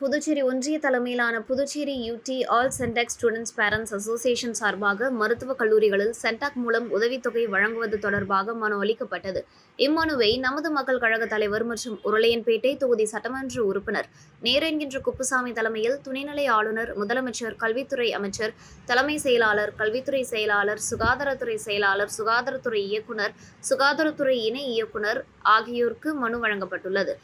புதுச்சேரி ஒன்றிய தலைமையிலான Puducherry UT all CENTAC students parents association சார்பாக மருத்துவக் கல்லூரிகளில் சென்டாக் மூலம் உதவித்தொகை வழங்குவது தொடர்பாக மனு அளிக்கப்பட்டது. இம்மனுவை நமது மக்கள் கழக தலைவர் மற்றும் உருளையன்பேட்டை தொகுதி சட்டமன்ற உறுப்பினர் நேரு என்கின்ற குப்புசாமி தலைமையில் துணைநிலை ஆளுநர், முதலமைச்சர், கல்வித்துறை அமைச்சர், தலைமை செயலாளர், கல்வித்துறை செயலாளர், சுகாதாரத்துறை செயலாளர், சுகாதாரத்துறை இயக்குனர், சுகாதாரத்துறை இணை இயக்குனர் ஆகியோருக்கு மனு வழங்கப்பட்டுள்ளது.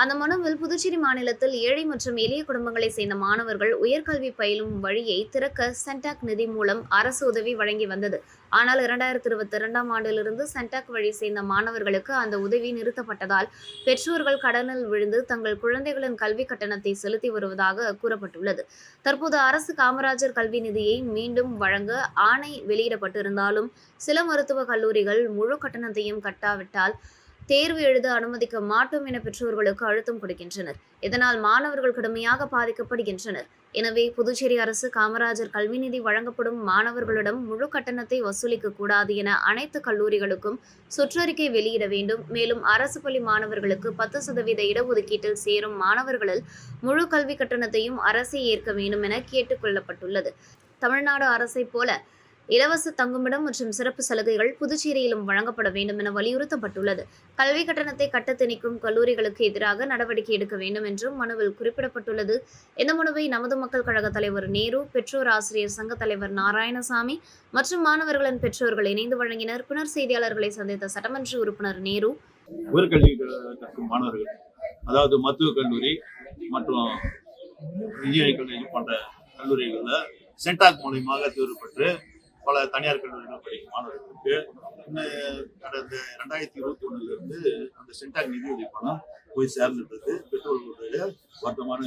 அந்த மனுவில் புதுச்சேரி மாநிலத்தில் ஏழை மற்றும் எளிய குடும்பங்களை சேர்ந்த மாணவர்கள் உயர்கல்வி பயிலும் வழியை திறக்க சென்டாக் நிதி மூலம் அரசு உதவி வழங்கி வந்தது. ஆனால் 2022ஆம் ஆண்டிலிருந்து சென்டாக் வழி சேர்ந்த மாணவர்களுக்கு அந்த உதவி நிறுத்தப்பட்டதால் பெற்றோர்கள் கடனில் விழுந்து தங்கள் குழந்தைகளின் கல்வி கட்டணத்தை செலுத்தி வருவதாக கூறப்பட்டுள்ளது. தற்போது அரசு காமராஜர் கல்வி நிதியை மீண்டும் வழங்க ஆணை வெளியிடப்பட்டிருந்தாலும் சில மருத்துவக் கல்லூரிகள் முழு கட்டணத்தையும் கட்டாவிட்டால் தேர்வு எழுத அனுமதிக்க மாட்டோம் என பெற்றோர்களுக்கு அழுத்தம் கொடுக்கின்றனர். இதனால் மாணவர்கள் கடுமையாக பாதிக்கப்படுகின்றனர். எனவே புதுச்சேரி அரசு காமராஜர் கல்வி நிதி வழங்கப்படும் மாணவர்களிடம் முழு கட்டணத்தை வசூலிக்க கூடாது என அனைத்து கல்லூரிகளுக்கும் சுற்றறிக்கை வெளியிட வேண்டும். மேலும் அரசு பள்ளி மாணவர்களுக்கு 10% இடஒதுக்கீட்டில் சேரும் மாணவர்களில் முழு கல்வி கட்டணத்தையும் அரசே ஏற்க வேண்டும் என கேட்டுக் கொள்ளப்பட்டுள்ளது. தமிழ்நாடு அரசை போல இலவச தங்குமிடம் மற்றும் சிறப்பு சலுகைகள் புதுச்சேரியிலும் வழங்கப்பட வேண்டும் என வலியுறுத்தப்பட்டுள்ளது. கல்வி கட்டணத்தை கட்ட திணிக்கும் கல்லூரிகளுக்கு எதிராக நடவடிக்கை எடுக்க வேண்டும் என்றும் மனுவில் குறிப்பிடப்பட்டுள்ளது. இந்த மனுவை நமது மக்கள் கழக தலைவர் நேரு, பெற்றோர் ஆசிரியர் சங்க தலைவர் நாராயணசாமி மற்றும் மாணவர்களின் பெற்றோர்கள் இணைந்து வழங்கினர். பின்னர் செய்தியாளர்களை சந்தித்த சட்டமன்ற உறுப்பினர் நேரு, உயர்கல்வி கற்கும் மாணவர்கள், அதாவது மருத்துவக் கல்லூரி மற்றும் இன்ஜினியரிங் கல்லூரி போன்ற கல்லூரிகளில் சென்டாக் மூலியமாக தேர்வு பெற்று பல தனியார் கல்லூரிகள் படிக்கும் மாணவர்களுக்கு கடந்த 2021 அந்த சென்டாக் நிதியுதவி பணம் போய் சேர்ந்துன்றது பெற்றோர்களுடைய வருத்தமான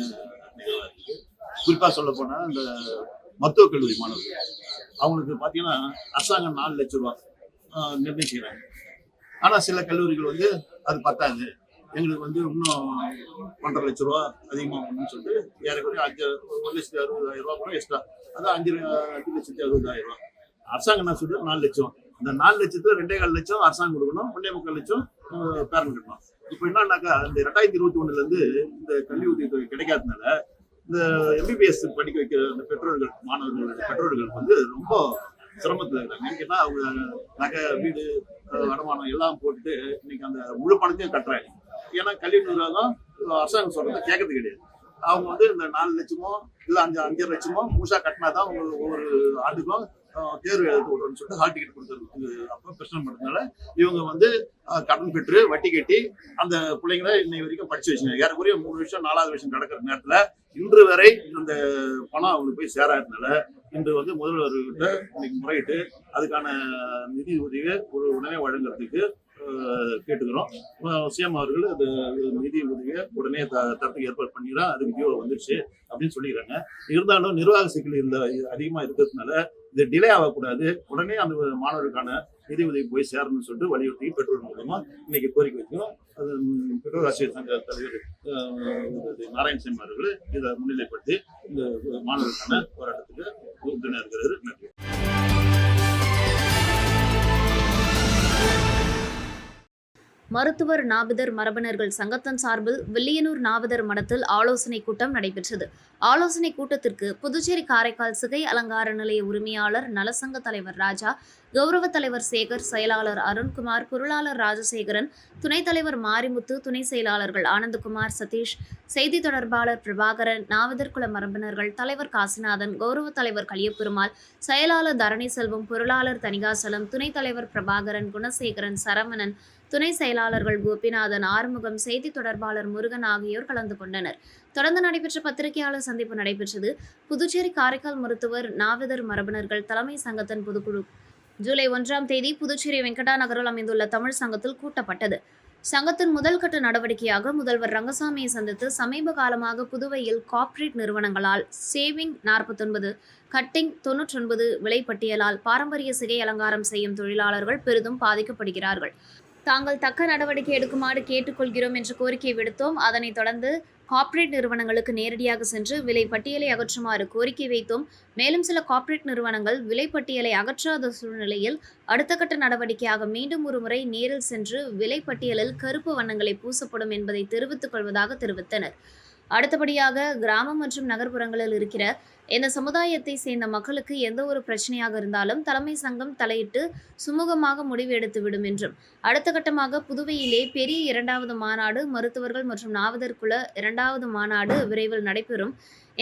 நிகழ்வாக இருக்குது. குறிப்பாக சொல்ல போனால் இந்த மருத்துவக் கல்லூரி மாணவர்கள் அவங்களுக்கு பார்த்தீங்கன்னா அரசாங்கம் 4 லட்சம் ரூபா நிர்ணயிக்கிறாங்க. ஆனால் சில கல்லூரிகள் அது பத்தாது, எங்களுக்கு இன்னும் 1.5 லட்சம் ரூபா அதிகமாக பண்ணணும்னு சொல்லிட்டு ஏறக்குறைய 1,60,60,000 ரூபா கூட எக்ஸ்ட்ரா, அதான் 5,60,60,000 ரூபா. அரசாங்கம் என்ன சொல்றது 4 லட்சம். இந்த 4 லட்சத்துல 2.25 லட்சம் அரசாங்கம் கொடுக்கணும், 1.25 லட்சம் பேரண்ட் கட்டணும். இப்போ என்னன்னாக்கா இந்த 2021 இந்த கல்வி உதவித்தொகை கிடைக்காதனால இந்த MBBS படிக்க வைக்கிற அந்த பெற்றோர்கள், மாணவர்களுடைய பெற்றோர்கள் ரொம்ப சிரமத்தில் இருக்கிறாங்க. ஏன்னா அவங்க நகை, வீடு, அடமானம் எல்லாம் போட்டுட்டு இன்னைக்கு அந்த முழு பணத்தையும் கட்டுறாங்க. ஏன்னா கல்வி நிர்வாகம் அரசாங்கம் சொல்றதை கேட்கறது கிடையாது. அவங்க இந்த 4 லட்சமோ இல்ல 5.5 லட்சமோ முழுசா கட்டினாதான் அவங்க ஒவ்வொரு ஆண்டுக்கும் தேர்வு எழுத விடுறோம்னு சொல்லிட்டு ஹால் டிக்கெட் கொடுத்துருக்கு. அப்போ பிரச்சனை பண்ணுறதுனால இவங்க கடன் பெற்று வட்டி கட்டி அந்த பிள்ளைங்களை இன்னை வரைக்கும் படிச்சு வச்சுங்க. ஏறக்குறைய 3 வருஷம் 4வது வருஷம் நடக்கிற நேரத்துல இன்று வரை அந்த பணம் அவங்களுக்கு போய் சேராதனால இன்று முதல்வர்கிட்ட இன்னைக்கு முறையிட்டு அதுக்கான நிதி உதவியை உடனே வழங்குறதுக்கு கேட்டுக்கிறோம். சிஎம் அவர்கள் அந்த நிதி உதவியை உடனே தரத்துக்கு ஏற்பாடு பண்ணிடுறா, அதுக்கு ஜியோ வந்துருச்சு அப்படின்னு சொல்லிடுறாங்க. இருந்தாலும் நிர்வாக சிக்கல் அதிகமாக இருக்கிறதுனால இது டிலே ஆகக்கூடாது, உடனே அந்த மாணவர்களுக்கான நிதி உதவி போய் சேரணும்னு சொல்லிட்டு வலியுறுத்தி பெற்றோர் மூலமா இன்னைக்கு கோரிக்கை வைக்கிறோம். அது பெற்றோர் ஆசிரியர் சங்க தலைவர் நாராயணசாமி அவர்கள் இதை முன்னிலைப்படுத்தி இந்த மாணவர்களுக்கான போராட்டத்துக்கு உறுதுணையாக இருக்கிறாரு. நன்றி. மருத்துவர் நாபிதர் மரபினர்கள் சங்கத்தின் சார்பில் வில்லியனூர் நாபிதர் மடத்தில் ஆலோசனை கூட்டம் நடைபெற்றது. ஆலோசனை கூட்டத்திற்கு புதுச்சேரி காரைக்கால் சிகை அலங்கார நிலைய உரிமையாளர் நலசங்க தலைவர் ராஜா, கௌரவ தலைவர் சேகர், செயலாளர் அருண்குமார், பொருளாளர் ராஜசேகரன், துணைத் தலைவர் மாரிமுத்து, துணை செயலாளர்கள் ஆனந்தகுமார், சதீஷ், செய்தி தொடர்பாளர் பிரபாகரன், நாவதற்குல மரபினர்கள், தலைவர் காசிநாதன், கௌரவ தலைவர் கலியபெருமாள், செயலாளர் தரணி செல்வம், பொருளாளர் தணிகாசலம், துணைத் தலைவர் பிரபாகரன், குணசேகரன், சரவணன், துணை செயலாளர்கள் கோபிநாதன், ஆறுமுகம், செய்தி தொடர்பாளர் முருகன் ஆகியோர் கலந்து கொண்டனர். தொடர்ந்து நடைபெற்ற பத்திரிகையாளர் சந்திப்பு நடைபெற்றது. புதுச்சேரி காரைக்கால் மருத்துவர் நாவிதர் மரபினர்கள் தலைமை சங்கத்தின் பொதுக்குழு ஜூலை 1ஆம் தேதி புதுச்சேரி வெங்கடா நகரில் அமைந்துள்ள தமிழ் சங்கத்தில் கூட்டப்பட்டது. சங்கத்தின் முதல் கட்ட நடவடிக்கையாக முதல்வர் ரங்கசாமியை சந்தித்து சமீப காலமாக புதுவையில் கார்ப்பரேட் நிறுவனங்களால் சேவிங் 49, கட்டிங் 99 விலைப்பட்டியலால் பாரம்பரிய சிகை அலங்காரம் செய்யும் தொழிலாளர்கள் பெரிதும் பாதிக்கப்படுகிறார்கள். தாங்கள் தக்க நடவடிக்கை எடுக்குமாறு கேட்டுக்கொள்கிறோம் என்ற கோரிக்கை விடுத்தோம். அதனைத் தொடர்ந்து கார்ப்பரேட் நிறுவனங்களுக்கு நேரடியாக சென்று விலை பட்டியலை அகற்றுமாறு கோரிக்கை வைத்தோம். மேலும் சில கார்ப்பரேட் நிறுவனங்கள் விலைப்பட்டியலை அகற்றாத சூழ்நிலையில் அடுத்த கட்ட நடவடிக்கையாக மீண்டும் ஒருமுறை நேரில் சென்று விலைப்பட்டியலில் கருப்பு வண்ணங்களை பூசப்படும் என்பதை தெரிவித்துக் கொள்வதாக தெரிவித்தனர். அடுத்தபடியாக கிராமம் மற்றும் நகர்ப்புறங்களில் இருக்கிற இந்த சமுதாயத்தை சேர்ந்த மக்களுக்கு எந்த ஒரு பிரச்சனையாக இருந்தாலும் தலைமை சங்கம் தலையிட்டு சுமூகமாக முடிவு எடுத்துவிடும் என்றும், அடுத்த கட்டமாக புதுவையிலே பெரிய 2வது மாநாடு, மருத்துவர்கள் மற்றும் நாவதற்குல 2வது மாநாடு விரைவில் நடைபெறும்.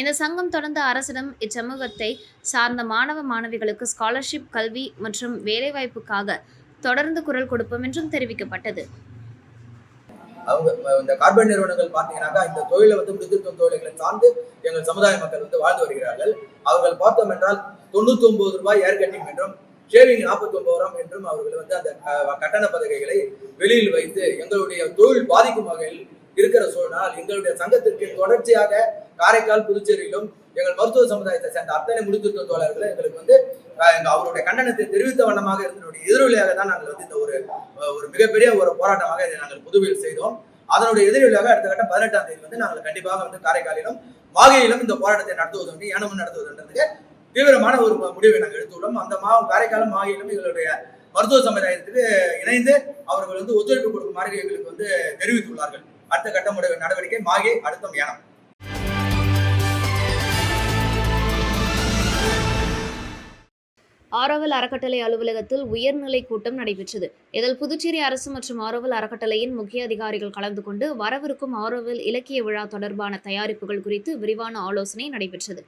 இந்த சங்கம் தொடர்ந்து அரசிடம் இச்சமூகத்தை சார்ந்த மாணவ மாணவிகளுக்கு ஸ்காலர்ஷிப், கல்வி மற்றும் வேலைவாய்ப்புக்காக தொடர்ந்து குரல் கொடுப்போம் என்றும் தெரிவிக்கப்பட்டது. அவங்க இந்த கார்பரேட் நிறுவனங்கள் பார்த்தீங்கன்னாக்கா இந்த தொழிலை முடித்திருத்துவ தொழில்களை சார்ந்து எங்கள் சமுதாய மக்கள் வாழ்ந்து வருகிறார்கள். அவர்கள் பார்த்தோம் என்றால் 99 ரூபாய் ஏர் கட்டிங் என்றும் ஷேவிங் 49 என்றும் அவர்கள் அந்த கட்டண பதவிகளை வெளியில் வைத்து எங்களுடைய தொழில் பாதிக்கும் வகையில் இருக்கிற சூழ்நிலை எங்களுடைய சங்கத்திற்கு தொடர்ச்சியாக காரைக்கால், புதுச்சேரியிலும் எங்கள் மருத்துவ சமுதாயத்தை சேர்ந்த அத்தனை முடித்திருத்துவ தோழர்கள் எங்களுக்கு அவருடைய கண்டனத்தை தெரிவித்த வண்ணமாக இருந்தனுடைய எதிரொலியாக தான் நாங்கள் இந்த ஒரு மிகப்பெரிய ஒரு போராட்டமாக இதை நாங்கள் புதுவையில் செய்தோம். அதனுடைய எதிரொலியாக அடுத்த கட்டம் 18ஆம் தேதி நாங்கள் கண்டிப்பாக காரைக்காலிலும் மாகையிலும் இந்த போராட்டத்தை நடத்துவது ஏனமும் நடத்துவதுன்றதுக்கு தீவிரமான ஒரு முடிவை நாங்கள் எடுத்துள்ளோம். அந்த காரைக்காலும் மாகையிலும் எங்களுடைய மருத்துவ சமுதாயத்துக்கு இணைந்து அவர்கள் ஒத்துழைப்பு கொடுக்குமாறு எங்களுக்கு தெரிவித்துள்ளார்கள். அடுத்த கட்ட நடவடிக்கை மாகை, அடுத்த ஏனம். ஆரோவில் அறக்கட்டளை அலுவலகத்தில் உயர்நிலை கூட்டம் நடைபெற்றது. இதில் புதுச்சேரி அரசு மற்றும் ஆரோவில் அறக்கட்டளையின் முக்கிய அதிகாரிகள் கலந்து கொண்டு வரவிருக்கும் ஆரோவில் இலக்கிய விழா தொடர்பான தயாரிப்புகள் குறித்து விரிவான ஆலோசனை நடைபெற்றது.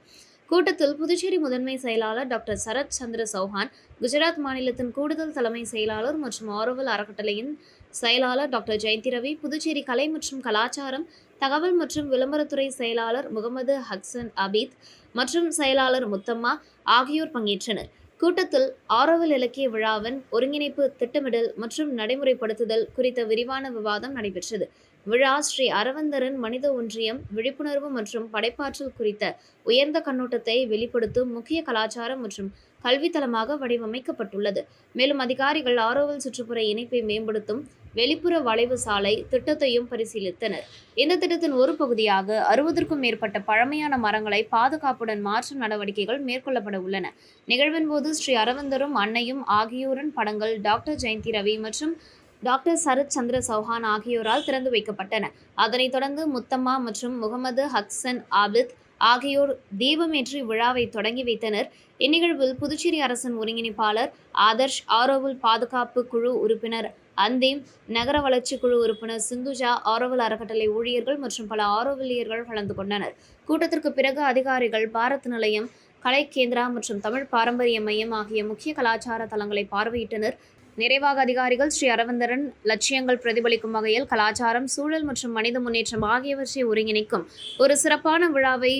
கூட்டத்தில் புதுச்சேரி முதன்மை செயலாளர் டாக்டர் சரத் சந்திர சௌஹான், குஜராத் மாநிலத்தின் கூடுதல் தலைமை செயலாளர் மற்றும் ஆரோவில் அறக்கட்டளையின் செயலாளர் டாக்டர் ஜெயந்தி ரவி, புதுச்சேரி கலை மற்றும் கலாச்சாரம், தகவல் மற்றும் விளம்பரத்துறை செயலாளர் முகமது ஹக்சன் அபீத் மற்றும் செயலாளர் முத்தம்மா ஆகியோர் பங்கேற்றனர். கூட்டத்தில் ஆரோவில் இலக்கிய விழாவின் ஒருங்கிணைப்பு, திட்டமிடல் மற்றும் நடைமுறைப்படுத்துதல் குறித்த விரிவான விவாதம் நடைபெற்றது. விழா ஸ்ரீ அரவிந்தரின் மனித ஒன்றியம், விழிப்புணர்வு மற்றும் படைப்பாற்றல் குறித்த உயர்ந்த கண்ணோட்டத்தை வெளிப்படுத்தும் முக்கிய கலாச்சாரம் மற்றும் கல்வித்தலமாக வடிவமைக்கப்பட்டுள்ளது. மேலும் அதிகாரிகள் ஆரோவில் சுற்றுப்புற இணைப்பை மேம்படுத்தும் வெளிப்புற வளைவு சாலை திட்டத்தையும் பரிசீலித்தனர். இந்த திட்டத்தின் ஒரு பகுதியாக 60க்கும் மேற்பட்ட பழமையான மரங்களை பாதுகாப்புடன் மாற்றும் நடவடிக்கைகள் மேற்கொள்ளப்பட உள்ளன. நிகழ்வின் போது ஸ்ரீ அரவிந்தரும் அன்னையும் ஆகியோரின் படங்கள் டாக்டர் ஜெயந்தி ரவி மற்றும் டாக்டர் சரத் சந்திர சௌஹான் ஆகியோரால் திறந்து வைக்கப்பட்டன. அதனைத் தொடர்ந்து முத்தம்மா மற்றும் முகமது ஹக்சன் ஆபித் ஆகியோர் தீபமேற்றி விழாவை தொடங்கி வைத்தனர். இந்நிகழ்வில் புதுச்சேரி அரசின் ஒருங்கிணைப்பாளர் ஆதர்ஷ், ஆரோவில் பாதுகாப்பு குழு உறுப்பினர் அந்தீம், நகர வளர்ச்சி குழு உறுப்பினர் சிந்துஜா, ஆரோவில் அறக்கட்டளை ஊழியர்கள் மற்றும் பல ஆரோவிலியர்கள் கலந்து கொண்டனர். கூட்டத்திற்கு பிறகு அதிகாரிகள் பாரத் நிலையம், கலை கேந்திரா மற்றும் தமிழ் பாரம்பரிய மையம் ஆகிய முக்கிய கலாச்சார தலங்களை பார்வையிட்டனர். நிறைவாக அதிகாரிகள் ஸ்ரீ அரவிந்தரின் லட்சியங்கள் பிரதிபலிக்கும் வகையில் கலாச்சாரம், சூழல் மற்றும் மனித முன்னேற்றம் ஆகியவற்றை ஒருங்கிணைக்கும் ஒரு சிறப்பான விழாவை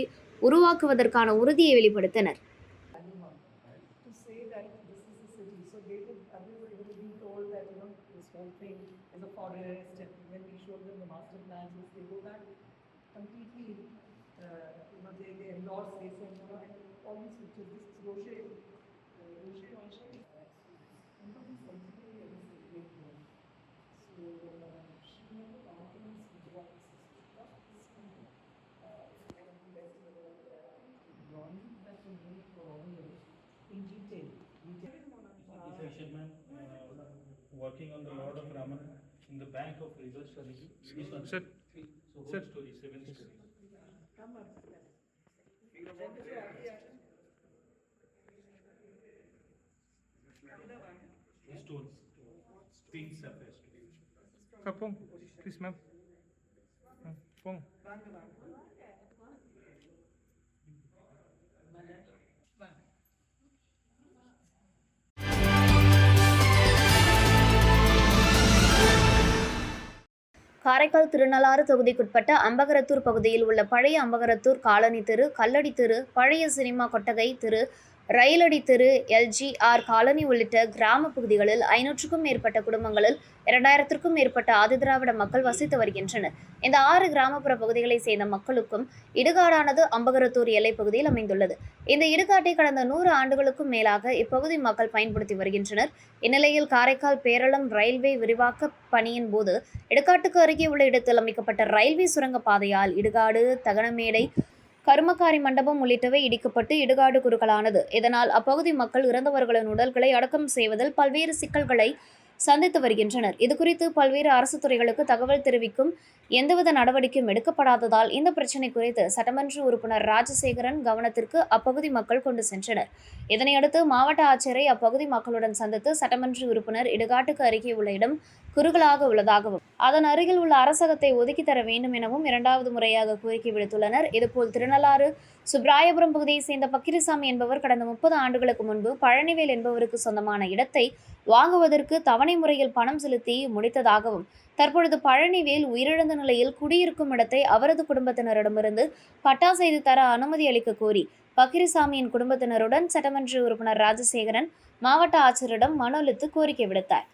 உருவாக்குவதற்கான உறுதியை வெளிப்படுத்தினர். Working on the Lord of Raman in the bank of research strategy. Sir, so whole story, 7 stories. things affairs to be. Pong, please, ma'am. Pong. Karaikal Thirunallar தொகுதிக்குட்பட்ட அம்பகரத்தூர் பகுதியில் உள்ள பழைய அம்பகரத்தூர் காலனி தெரு, கல்லடி தெரு, பழைய சினிமா கொட்டகை தெரு, ரயிலடி தெரு, எல்ஜிஆர் காலனி உள்ளிட்ட கிராம பகுதிகளில் 500க்கும் மேற்பட்ட குடும்பங்களில் 2000க்கும் மேற்பட்ட ஆதிதிராவிட மக்கள் வசித்து வருகின்றனர். இந்த 6 கிராமப்புற பகுதிகளை சேர்ந்த மக்களுக்கும் இடுகாடானது அம்பகரத்தூர் எல்லைப் பகுதியில் அமைந்துள்ளது. இந்த இடுகாட்டை கடந்த 100 ஆண்டுகளுக்கும் மேலாக இப்பகுதி மக்கள் பயன்படுத்தி வருகின்றனர். இந்நிலையில் காரைக்கால் பேரளம் ரயில்வே விரிவாக்க பணியின் போது இடுகாட்டுக்கு அருகே உள்ள இடத்தில் அமைக்கப்பட்ட ரயில்வே சுரங்க பாதையால் இடுகாடு, தகனமேடை, கருமக்காரி மண்டபம் உள்ளிட்டவை இடிக்கப்பட்டு இடுகாடு குறுகலானது. இதனால் அப்பகுதி மக்கள் இறந்தவர்களின் உடல்களை அடக்கம் செய்வதில் பல்வேறு சிக்கல்களை சந்தித்து வருகின்றனர். இதுகுறித்து பல்வேறு அரசு துறைகளுக்கு தகவல் தெரிவிக்கும் எந்தவித நடவடிக்கையும் எடுக்கப்படாததால் இந்த பிரச்சினை குறித்து சட்டமன்ற உறுப்பினர் ராஜசேகரன் கவனத்திற்கு அப்பகுதி மக்கள் கொண்டு சென்றனர். இதனையடுத்து மாவட்ட ஆட்சியரை அப்பகுதி மக்களுடன் சந்தித்து சட்டமன்ற உறுப்பினர் இடுகாட்டுக்கு அருகே உள்ள இடம் குறுகலாக உள்ளதாகவும் அதன் அருகில் உள்ள அரசகத்தை ஒதுக்கி தர வேண்டும் எனவும் 2வது முறையாக கோரிக்கை விடுத்துள்ளனர். இதுபோல் திருநள்ளாறு சுப்ராயபுரம் பகுதியை சேர்ந்த பக்கிரிசாமி என்பவர் கடந்த 30 ஆண்டுகளுக்கு முன்பு பழனிவேல் என்பவருக்கு சொந்தமான இடத்தை வாங்குவதற்கு தவணை முறையில் பணம் செலுத்தி முடித்ததாகவும் தற்பொழுது பழனிவேல் உயிரிழந்த நிலையில் குடியிருக்கும் இடத்தை அவரது குடும்பத்தினரிடமிருந்து பட்டா செய்து தர அனுமதி அளிக்க கோரி பக்கிரிசாமியின் குடும்பத்தினருடன் சட்டமன்ற உறுப்பினர் ராஜசேகரன் மாவட்ட ஆட்சியரிடம் மனு அளித்து கோரிக்கை விடுத்தார்.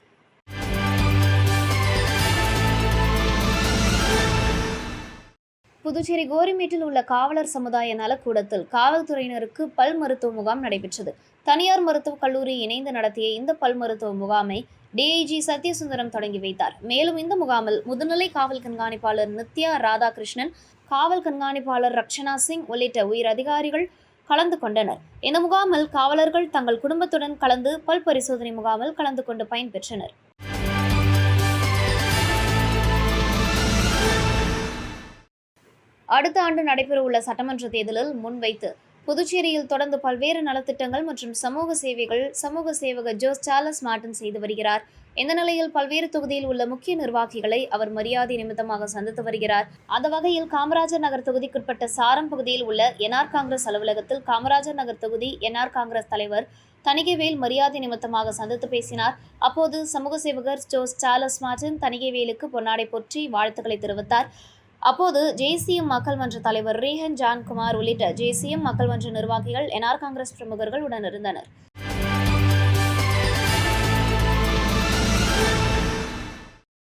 புதுச்சேரி கோரிமேட்டில் உள்ள காவலர் சமுதாய நலக்கூடத்தில் காவல்துறையினருக்கு பல் மருத்துவ முகாம் நடைபெற்றது. தனியார் மருத்துவக் கல்லூரி இணைந்து நடத்திய இந்த பல் மருத்துவ முகாமை டிஐஜி சத்யசுந்தரம் தொடங்கி வைத்தார். மேலும் இந்த முகாமில் முதுநிலை காவல் கண்காணிப்பாளர் நித்யா ராதாகிருஷ்ணன், காவல் கண்காணிப்பாளர் ரக்ஷனா சிங் உள்ளிட்ட உயர் அதிகாரிகள் கலந்து கொண்டனர். இந்த முகாமில் காவலர்கள் தங்கள் குடும்பத்துடன் கலந்து பல் பரிசோதனை முகாமில் கலந்து கொண்டு பயன்பெற்றனர். அடுத்த ஆண்டு நடைபெறவுள்ள சட்டமன்ற தேர்தலில் முன்வைத்து புதுச்சேரியில் தொடர்ந்து பல்வேறு நலத்திட்டங்கள் மற்றும் சமூக சேவைகள் சமூக சேவகர் ஜோஸ் சார்லஸ் மார்டின் செய்து வருகிறார். இந்த நிலையில் பல்வேறு தொகுதியில் உள்ள முக்கிய நிர்வாகிகளை அவர் மரியாதை நிமித்தமாக சந்தித்து வருகிறார். அந்த வகையில் காமராஜர் நகர் தொகுதிக்குட்பட்ட சாரம் பகுதியில் உள்ள என்ஆர் காங்கிரஸ் அலுவலகத்தில் காமராஜர் நகர் தொகுதி என்ஆர் காங்கிரஸ் தலைவர் தணிகைவேல் மரியாதை நிமித்தமாக சந்தித்து பேசினார். அப்போது சமூக சேவகர் ஜோஸ் சார்லஸ் மார்டின் தணிகைவேலுக்கு பொன்னாடை போற்றி வாழ்த்துக்களை தெரிவித்தார். அப்போது ஜேசிஎம் மக்கள் மன்ற தலைவர் ரீஹன் ஜான்குமார் உள்ளிட்ட ஜேசிஎம் மக்கள் மன்ற நிர்வாகிகள் என்ஆர் காங்கிரஸ் பிரமுகர்கள் உடனிருந்தனர்.